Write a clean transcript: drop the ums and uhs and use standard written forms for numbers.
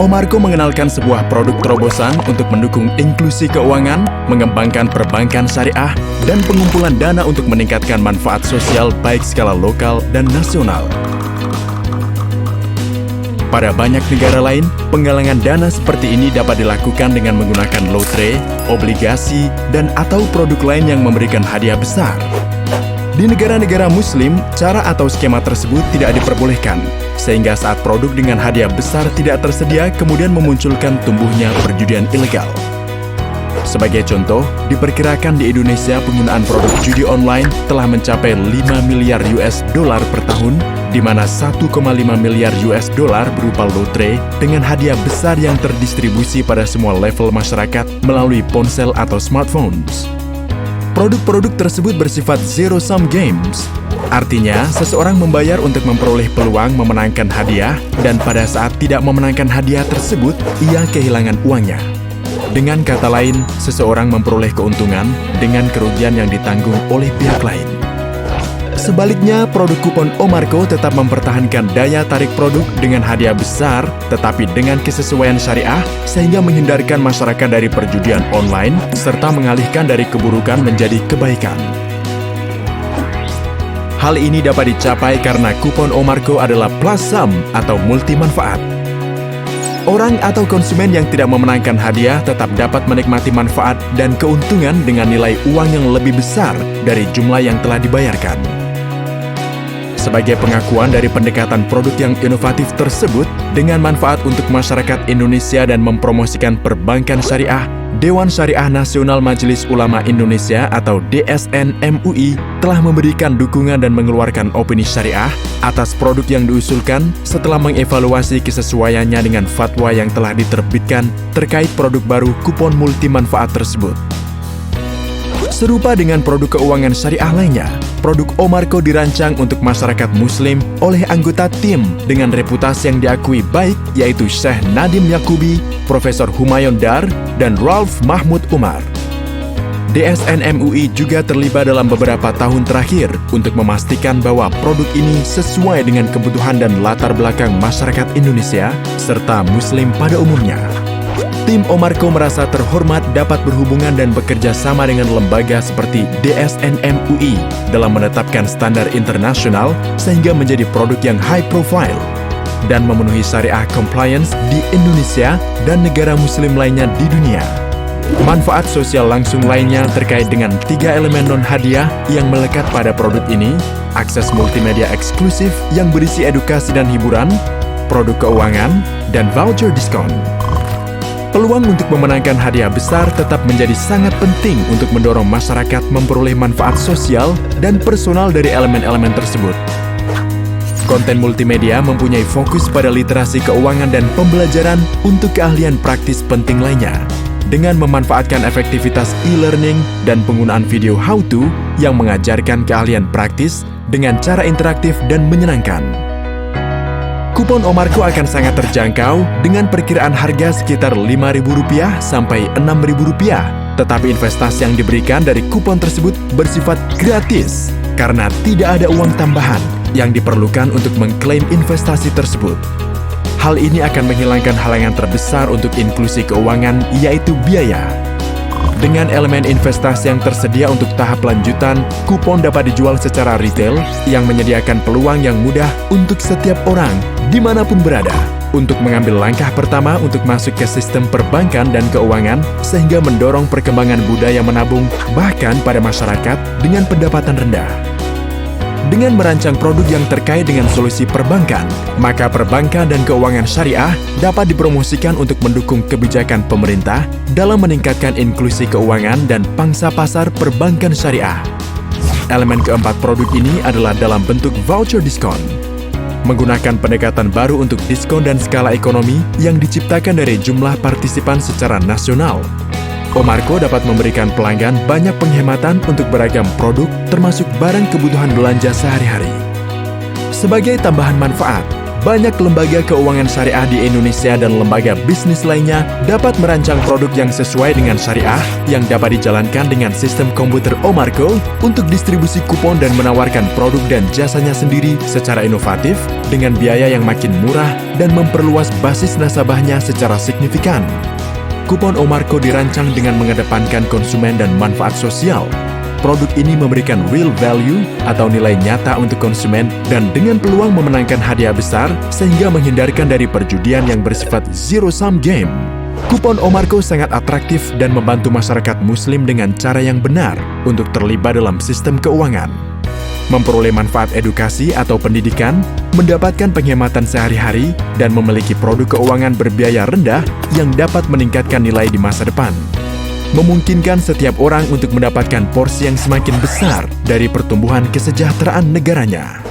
Omarko mengenalkan sebuah produk terobosan untuk mendukung inklusi keuangan, mengembangkan perbankan syariah, dan pengumpulan dana untuk meningkatkan manfaat sosial baik skala lokal dan nasional. Pada banyak negara lain, penggalangan dana seperti ini dapat dilakukan dengan menggunakan lotre, obligasi, dan atau produk lain yang memberikan hadiah besar. Di negara-negara Muslim, cara atau skema tersebut tidak diperbolehkan, sehingga saat produk dengan hadiah besar tidak tersedia kemudian memunculkan tumbuhnya perjudian ilegal. Sebagai contoh, diperkirakan di Indonesia penggunaan produk judi online telah mencapai 5 miliar US dollar per tahun, di mana 1,5 miliar US dollar berupa lotre dengan hadiah besar yang terdistribusi pada semua level masyarakat melalui ponsel atau smartphones. Produk-produk tersebut bersifat zero-sum games. Artinya, seseorang membayar untuk memperoleh peluang memenangkan hadiah, dan pada saat tidak memenangkan hadiah tersebut, ia kehilangan uangnya. Dengan kata lain, seseorang memperoleh keuntungan dengan kerugian yang ditanggung oleh pihak lain. Sebaliknya, produk kupon Omarko tetap mempertahankan daya tarik produk dengan hadiah besar, tetapi dengan kesesuaian syariah, sehingga menghindarkan masyarakat dari perjudian online, serta mengalihkan dari keburukan menjadi kebaikan. Hal ini dapat dicapai karena kupon Omarko adalah plus sum atau multi manfaat. Orang atau konsumen yang tidak memenangkan hadiah tetap dapat menikmati manfaat dan keuntungan dengan nilai uang yang lebih besar dari jumlah yang telah dibayarkan. Sebagai pengakuan dari pendekatan produk yang inovatif tersebut, dengan manfaat untuk masyarakat Indonesia dan mempromosikan perbankan syariah, Dewan Syariah Nasional Majelis Ulama Indonesia atau DSN MUI telah memberikan dukungan dan mengeluarkan opini syariah atas produk yang diusulkan setelah mengevaluasi kesesuaiannya dengan fatwa yang telah diterbitkan terkait produk baru kupon multi manfaat tersebut. Serupa dengan produk keuangan syariah lainnya, produk Omarko dirancang untuk masyarakat Muslim oleh anggota tim dengan reputasi yang diakui baik, yaitu Syekh Nadim Yakubi, Profesor Humayun Dar, dan Ralph Mahmud Umar. DSN MUI juga terlibat dalam beberapa tahun terakhir untuk memastikan bahwa produk ini sesuai dengan kebutuhan dan latar belakang masyarakat Indonesia serta Muslim pada umumnya. Tim Omarko merasa terhormat dapat berhubungan dan bekerja sama dengan lembaga seperti DSN MUI dalam menetapkan standar internasional sehingga menjadi produk yang high profile dan memenuhi syariah compliance di Indonesia dan negara Muslim lainnya di dunia. Manfaat sosial langsung lainnya terkait dengan 3 elemen non-hadiah yang melekat pada produk ini, akses multimedia eksklusif yang berisi edukasi dan hiburan, produk keuangan, dan voucher diskon. Peluang untuk memenangkan hadiah besar tetap menjadi sangat penting untuk mendorong masyarakat memperoleh manfaat sosial dan personal dari elemen-elemen tersebut. Konten multimedia mempunyai fokus pada literasi keuangan dan pembelajaran untuk keahlian praktis penting lainnya, dengan memanfaatkan efektivitas e-learning dan penggunaan video how-to yang mengajarkan keahlian praktis dengan cara interaktif dan menyenangkan. Kupon Omarko akan sangat terjangkau dengan perkiraan harga sekitar Rp5.000 sampai Rp6.000, tetapi investasi yang diberikan dari kupon tersebut bersifat gratis karena tidak ada uang tambahan yang diperlukan untuk mengklaim investasi tersebut. Hal ini akan menghilangkan halangan terbesar untuk inklusi keuangan, yaitu biaya. Dengan elemen investasi yang tersedia untuk tahap lanjutan, kupon dapat dijual secara retail yang menyediakan peluang yang mudah untuk setiap orang, dimanapun berada, untuk mengambil langkah pertama untuk masuk ke sistem perbankan dan keuangan sehingga mendorong perkembangan budaya menabung bahkan pada masyarakat dengan pendapatan rendah. Dengan merancang produk yang terkait dengan solusi perbankan, maka perbankan dan keuangan syariah dapat dipromosikan untuk mendukung kebijakan pemerintah dalam meningkatkan inklusi keuangan dan pangsa pasar perbankan syariah. Elemen keempat produk ini adalah dalam bentuk voucher diskon. Menggunakan pendekatan baru untuk diskon dan skala ekonomi yang diciptakan dari jumlah partisipan secara nasional, Omarko dapat memberikan pelanggan banyak penghematan untuk beragam produk termasuk barang kebutuhan belanja sehari-hari. Sebagai tambahan manfaat, Banyak lembaga keuangan syariah di Indonesia dan lembaga bisnis lainnya dapat merancang produk yang sesuai dengan syariah yang dapat dijalankan dengan sistem komputer Omarko untuk distribusi kupon dan menawarkan produk dan jasanya sendiri secara inovatif dengan biaya yang makin murah dan memperluas basis nasabahnya secara signifikan. Kupon Omarko dirancang dengan mengedepankan konsumen dan manfaat sosial. Produk ini memberikan real value atau nilai nyata untuk konsumen dan dengan peluang memenangkan hadiah besar sehingga menghindarkan dari perjudian yang bersifat zero-sum game. Kupon Omarko sangat atraktif dan membantu masyarakat muslim dengan cara yang benar untuk terlibat dalam sistem keuangan. Memperoleh manfaat edukasi atau pendidikan, mendapatkan penghematan sehari-hari, dan memiliki produk keuangan berbiaya rendah yang dapat meningkatkan nilai di masa depan. Memungkinkan setiap orang untuk mendapatkan porsi yang semakin besar dari pertumbuhan kesejahteraan negaranya.